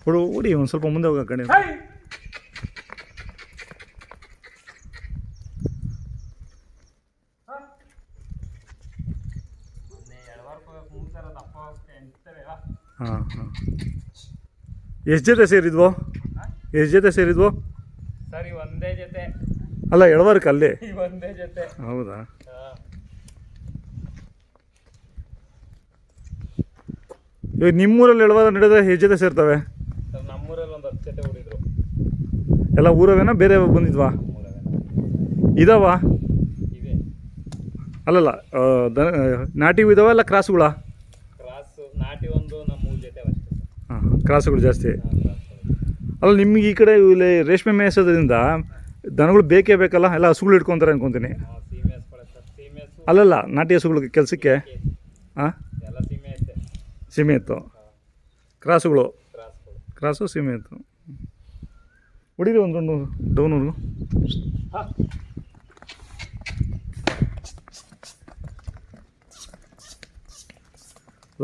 ಓಡಿ ಒಂದು ಸ್ವಲ್ಪ ಮುಂದೆ ಹೋಗೋ ಕಡೆ. ಹಾಂ ಹಾಂ. ಎಷ್ಟು ಜೊತೆ ಸೇರಿದ್ವು? ಸರಿ ಒಂದೇ ಜೊತೆ. ಅಲ್ಲ ಎಳವಾರಕ್ಕೆ ಅಲ್ಲಿ ಒಂದೇ ಜೊತೆ. ಹೌದಾ? ಇವಾಗ ನಿಮ್ಮೂರಲ್ಲಿ ಎಳವಾರ ನಡೆದ್ರೆ ಎಷ್ಟು ಜೊತೆ ಸೇರ್ತವೆ? ನಮ್ಮೂರಲ್ಲಿ ಒಂದು 10 ಜೊತೆ ಹೊಡಿದ್ರು. ಎಲ್ಲ ಊರವೇನಾ ಬೇರೆ ಬಂದಿದ್ವಾ? ಇದಾವ? ಇವೆ. ಅಲ್ಲಲ್ಲ ನಾಟಿವು ಇದಾವ ಇಲ್ಲ ಕ್ರಾಸ್ಗಳ? ಕ್ರಾಸು ನಾಟಿ ಒಂದು ನಮ್ಮ 3 ಜೊತೆ ಅಷ್ಟೇ. ಹಾಂ ಕ್ರಾಸ್ಗಳು ಜಾಸ್ತಿ. ಅಲ್ಲ ನಿಮ್ಗೆ ಈ ಕಡೆ ಇಲ್ಲಿ ರೇಷ್ಮೆ ಮೇಯಿಸೋದ್ರಿಂದ ದನಗಳು ಬೇಕೇ ಬೇಕಲ್ಲ, ಎಲ್ಲ ಹಸುಗಳು ಇಟ್ಕೊತಾರೆ ಅನ್ಕೊತೀನಿ. ಅಲ್ಲಲ್ಲ ನಾಟಿ ಹಸುಗಳು ಕೆಲಸಕ್ಕೆ. ಹಾಂ ಸೀಮೆ ಇತ್ತು. ಕ್ರಾಸುಗಳು ಕ್ರಾಸು ಸೀಮೆ ಇತ್ತು. ಹೊಡೀರಿ ಒಂದು ಡೌನೂರು.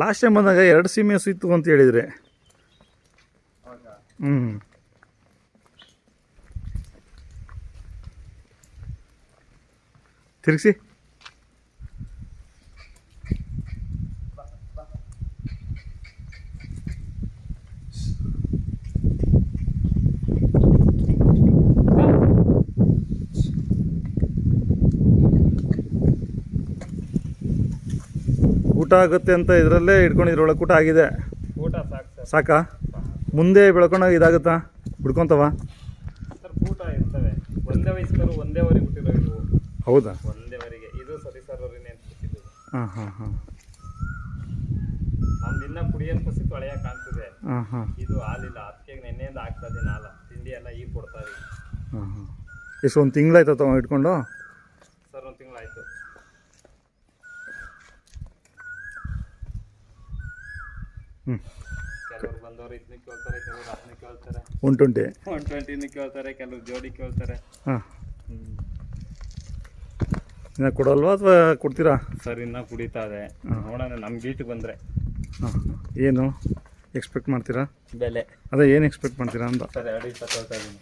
ಲಾಸ್ಟ್ ಟೈಮ್ ಬಂದಾಗ 2 ಸೀಮೆ ಹಸು ಇತ್ತು ಅಂತ ಹೇಳಿದರೆ. ತಿರುಗಿಸಿ. ಊಟ ಆಗುತ್ತೆ ಅಂತ ಇದರಲ್ಲೇ ಇಟ್ಕೊಂಡಿದ್ರು. ಒಳಗೆ ಊಟ ಆಗಿದೆ. ಊಟ ಸಾಕು. ಸಾಕಾ? ಮುಂದೆ ಬೆಳ್ಕೊಂಡಾಗ ಇದಾಗುತ್ತಾ? ಬಿಡ್ಕೊತವ? ಸರ್ ಊಟ ಇರ್ತವೆ. ಒಂದೇ ವಯಸ್ಕರು ಒಂದೇವರೆಗೆ ಹುಟ್ಟಿರೋ ಇವು. ಹೌದಾ? ಒಂದೇವರೆಗೆ. ಇದು ಸತಿ ಸರ್ ಅವ್ರಿಗೆ ನೆನ್ಪಿಸಿದ್ದು. ಹಾಂ ಹಾಂ ಹಾಂ. ನಮ್ದು ಇನ್ನೂ ಕುಡಿಯೋದು ಪಸಿ ತೊಳೆಯ ಕಾಣ್ತಿದೆ. ಹಾಂ ಹಾಂ. ಇದು ಹಾಲಿಲ್ಲ, ಅದಕ್ಕೆ ನೆನ್ನೆಯಿಂದ ಆಗ್ತಾ ಇದೆ. ಹಾಲು ತಿಂಡಿ ಎಲ್ಲ ಈಗ ಕೊಡ್ತಾ ಇದೀವಿ. ಹಾಂ ಹಾಂ. ಎಷ್ಟು ಒಂದು ತಿಂಗಳಾಯ್ತಾ ಇಟ್ಕೊಂಡು? ಸರ್ 1 ತಿಂಗಳಾಯ್ತು. ಕೆಲವರು ಬಂದವರು ಇದನ್ನ ಕೇಳ್ತಾರೆ, ಕೆಲವರು ಅದನ್ನ ಕೇಳ್ತಾರೆ. 120 ಕೇಳ್ತಾರೆ, ಕೆಲವರು ಜೋಡಿ ಕೇಳ್ತಾರೆ. ಹಾಂ. ಇನ್ನು ಕೊಡಲ್ವಾ ಅಥವಾ ಕೊಡ್ತೀರಾ? ಸರ್ ಇನ್ನೂ ಕುಡಿತಾ ಇದೆ. ನೋಡೋಣ ನಮ್ಮ ಗೀಟಿಗೆ ಬಂದರೆ. ಹಾಂ. ಏನು ಎಕ್ಸ್ಪೆಕ್ಟ್ ಮಾಡ್ತೀರಾ ಬೆಲೆ? ಅದೇ ಏನು ಎಕ್ಸ್ಪೆಕ್ಟ್ ಮಾಡ್ತೀರಾ ಅಂತ? ಸರ್ 2.20 ಹೇಳ್ತಾ ಇದ್ದೀನಿ.